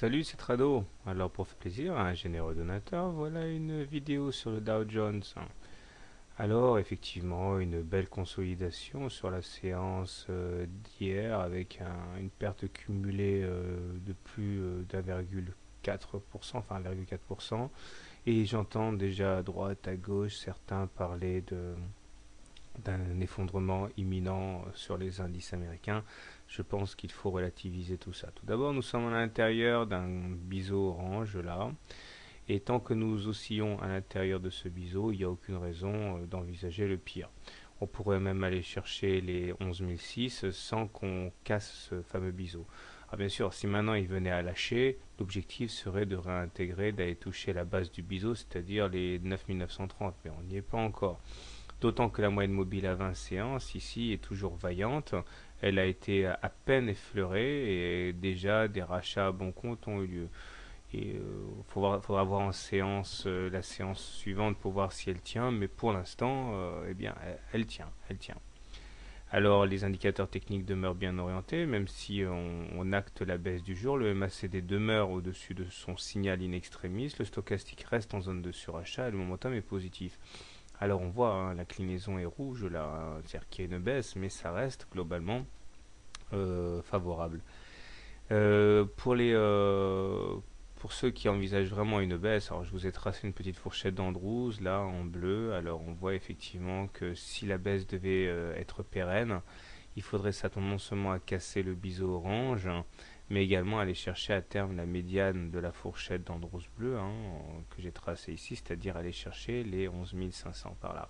Salut, c'est Trado. Alors pour faire plaisir à un généreux donateur, voilà une vidéo sur le Dow Jones. Alors effectivement, une belle consolidation sur la séance d'hier avec une perte cumulée de plus d'1,4%, enfin 1,4%. Et j'entends déjà à droite, à gauche, certains parler d'un effondrement imminent sur les indices américains. Je pense qu'il faut relativiser tout ça. Tout d'abord, nous sommes à l'intérieur d'un biseau orange là, et tant que nous oscillons à l'intérieur de ce biseau, il n'y a aucune raison d'envisager le pire. On pourrait même aller chercher les 11006 sans qu'on casse ce fameux biseau. Alors bien sûr, si maintenant il venait à lâcher, l'objectif serait de réintégrer, d'aller toucher la base du biseau, c'est-à-dire les 9930, mais on n'y est pas encore. D'autant que la moyenne mobile à 20 séances ici est toujours vaillante. Elle a été à peine effleurée et déjà des rachats à bon compte ont eu lieu. Et faudra voir en séance la séance suivante pour voir si elle tient, mais pour l'instant, eh bien, elle tient, elle tient. Alors les indicateurs techniques demeurent bien orientés, même si on acte la baisse du jour. Le MACD demeure au-dessus de son signal in extremis. Le stochastique reste en zone de surachat et le momentum est positif. Alors on voit, hein, l'inclinaison est rouge là, hein, c'est-à-dire qu'il y a une baisse, mais ça reste globalement favorable. Pour ceux qui envisagent vraiment une baisse, alors je vous ai tracé une petite fourchette d'Andrews là en bleu. Alors on voit effectivement que si la baisse devait être pérenne, il faudrait s'attendre non seulement à casser le biseau orange, hein, mais également aller chercher à terme la médiane de la fourchette d'Andrews bleu, hein, que j'ai tracé ici, c'est-à-dire aller chercher les 11 500 par là.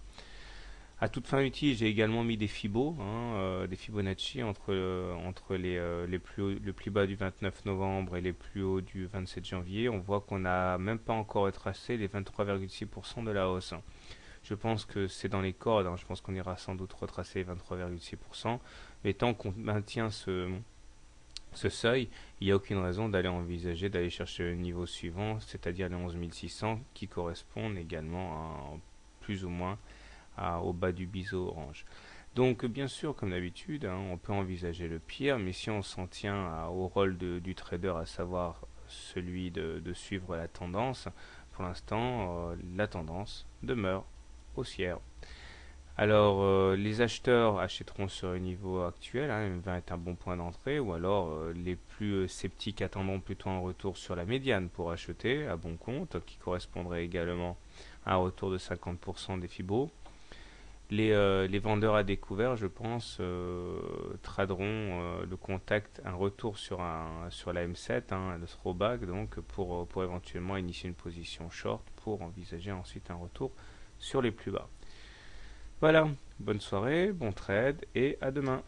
À toute fin utile, j'ai également mis des Fibos, hein, des Fibonacci entre le plus bas du 29 novembre et les plus hauts du 27 janvier. On voit qu'on n'a même pas encore retracé les 23,6% de la hausse. Je pense que c'est dans les cordes, hein. Je pense qu'on ira sans doute retracer 23,6%. Mais tant qu'on maintient ce seuil, il n'y a aucune raison d'aller envisager d'aller chercher le niveau suivant, c'est-à-dire les 11 600 qui correspondent également plus ou moins au bas du biseau orange. Donc bien sûr, comme d'habitude, hein, on peut envisager le pire, mais si on s'en tient au rôle du trader, à savoir celui de suivre la tendance, pour l'instant, la tendance demeure haussière. Alors, les acheteurs achèteront sur le niveau actuel, hein, M20 est un bon point d'entrée, ou alors les plus sceptiques attendront plutôt un retour sur la médiane pour acheter à bon compte, qui correspondrait également à un retour de 50% des fibos. Les vendeurs à découvert, je pense, traderont le contact, un retour sur la M7, hein, le throwback, donc pour éventuellement initier une position short pour envisager ensuite un retour sur les plus bas. Voilà, bonne soirée, bon trade et à demain.